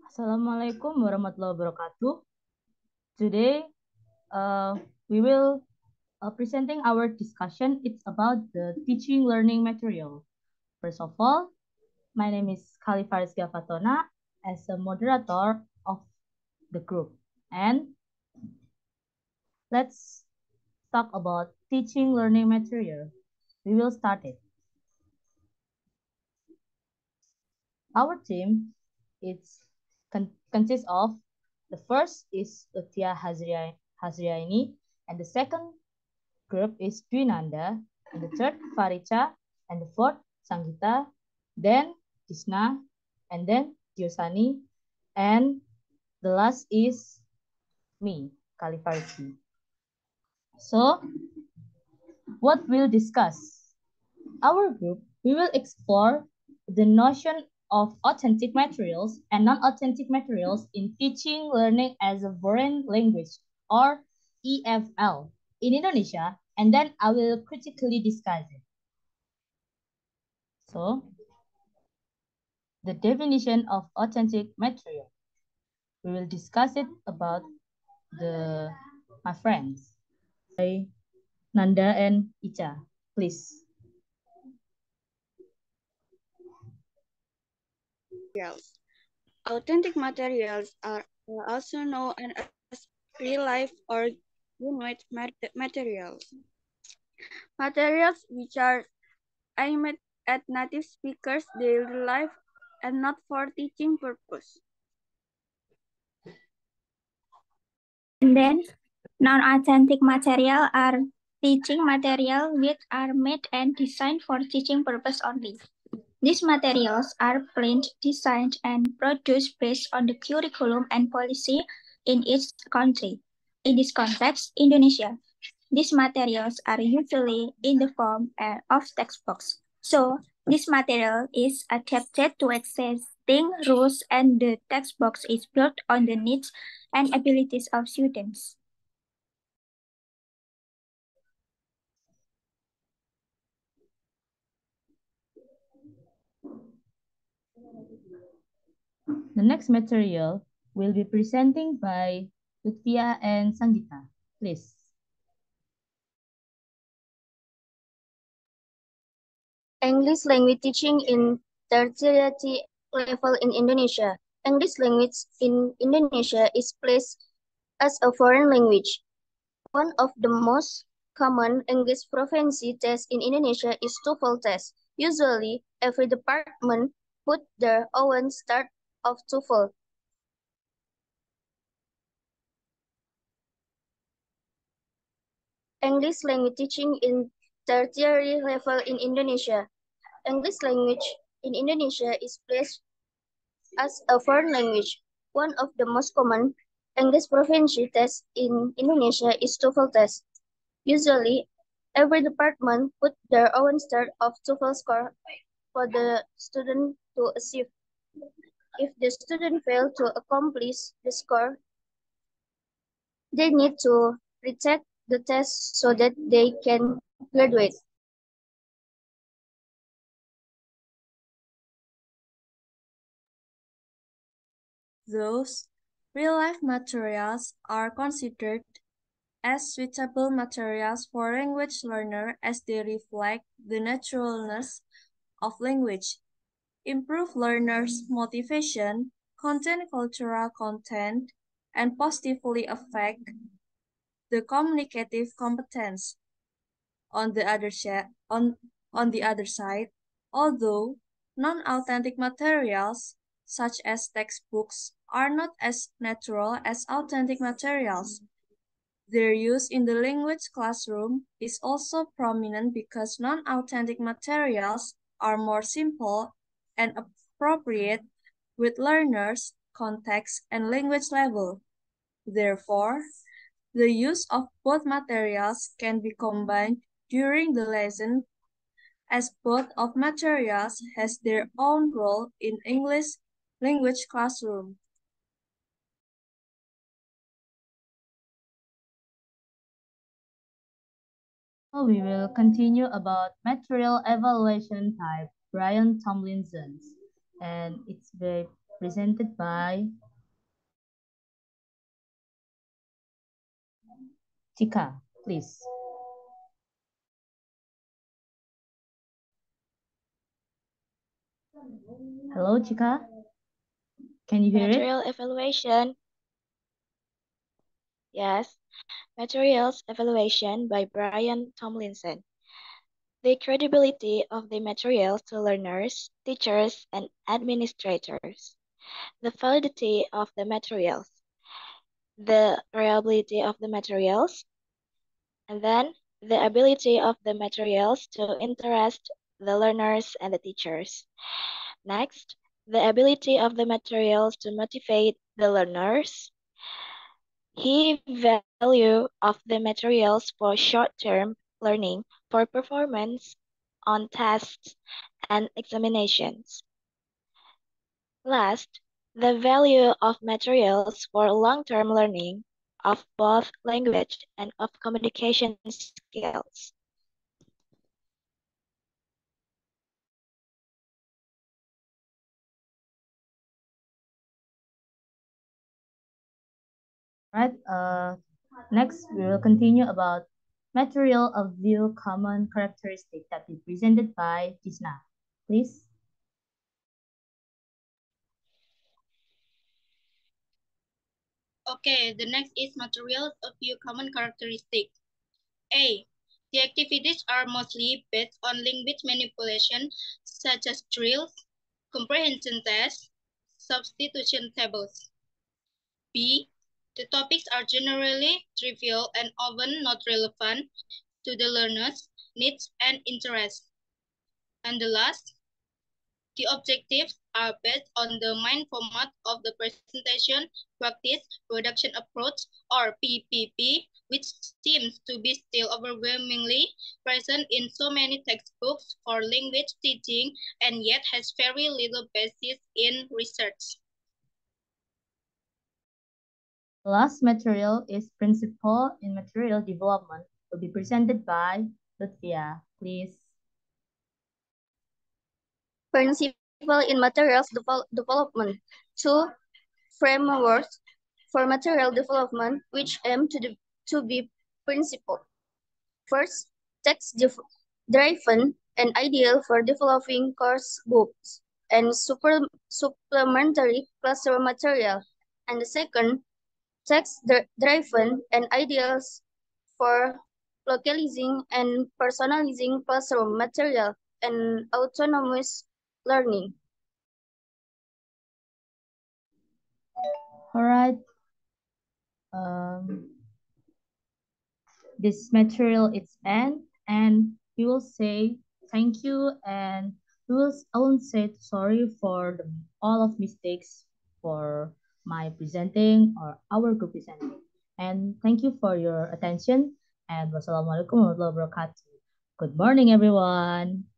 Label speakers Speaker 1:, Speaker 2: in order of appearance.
Speaker 1: Assalamualaikum warahmatullahi wabarakatuh. Today, we will presenting our discussion. It's about the teaching learning material. First of all, my name is Kalifa Fathona as a moderator of the group. And let's talk about teaching learning material. We will start it. Our team consists of the first is Luthfia Hazriany, and the second group is Dwi Nanda, and the third Faricha, and the fourth Sanggita, then Disna, and then Giosany, and the last is me, Kalifa Rizky. So, what we'll discuss? Our group, we will explore the notion of authentic materials and non-authentic materials in teaching learning as a foreign language or EFL in Indonesia, and then I will critically discuss it. So, the definition of authentic material. We will discuss it about my friends, Nanda and Icha, please.
Speaker 2: Authentic materials are also known as real life or genuine materials. Materials which are aimed at native speakers' daily life and not for teaching purpose.
Speaker 3: And then non-authentic material are teaching material which are made and designed for teaching purpose only. These materials are planned, designed, and produced based on the curriculum and policy in each country. In this context, Indonesia, these materials are usually in the form of textbooks. So, this material is adapted to existing rules and the textbook is built on the needs and abilities of students.
Speaker 1: The next material will be presenting by Luthfia and Sanggita. Please.
Speaker 4: English language teaching in tertiary level in Indonesia. English language in Indonesia is placed as a foreign language. One of the most common English proficiency tests in Indonesia is TOEFL test. Usually, every department put their own start of TOEFL. English language teaching in tertiary level in Indonesia. English language in Indonesia is placed as a foreign language. One of the most common English proficiency tests in Indonesia is TOEFL test. Usually, every department put their own start of TOEFL score for the student to achieve. If the student fails to accomplish the score, they need to retake the test so that they can graduate.
Speaker 2: Those real-life materials are considered as suitable materials for language learner as they reflect the naturalness of language, improve learners' motivation, contain cultural content, and positively affect the communicative competence. On the other side, although non-authentic materials, such as textbooks, are not as natural as authentic materials, their use in the language classroom is also prominent because non-authentic materials are more simple and appropriate with learners' context and language level. Therefore, the use of both materials can be combined during the lesson as both of materials has their own role in English language classroom.
Speaker 1: We will continue about material evaluation type Brian Tomlinson's, and it's by presented by Chika, please. Hello, Chika. Can you hear
Speaker 5: Material
Speaker 1: it?
Speaker 5: evaluation. Yes. Materials evaluation by Brian Tomlinson. The credibility of the materials to learners, teachers, and administrators. The validity of the materials. The reliability of the materials. And then the ability of the materials to interest the learners and the teachers. Next, the ability of the materials to motivate the learners. He value of the materials for short-term learning for performance on tests and examinations. Last, the value of materials for long-term learning of both language and of communication skills.
Speaker 1: Right. Next, we will continue about material of view common characteristic that is presented by Disna. Please.
Speaker 6: Okay, the next is materials of view common characteristic. A. The activities are mostly based on language manipulation, such as drills, comprehension tests, substitution tables. B. The topics are generally trivial and often not relevant to the learner's needs and interests. And the last, the objectives are based on the main format of the presentation, practice, production approach, or PPP, which seems to be still overwhelmingly present in so many textbooks for language teaching and yet has very little basis in research.
Speaker 1: The last material is principle in material development, will be presented by Luthfia. Please.
Speaker 4: Principle in materials development. Two frameworks for material development which aim to be principled. First, text-driven and ideal for developing course books and supplementary classroom material. And the second, text-driven and ideals for localizing and personalizing classroom material and autonomous learning.
Speaker 1: All right. This material is end, and we will say thank you, and I will say sorry for all of mistakes for my presenting or our group presenting. And thank you for your attention. And wassalamualaikum warahmatullahi wabarakatuh. Good morning, everyone.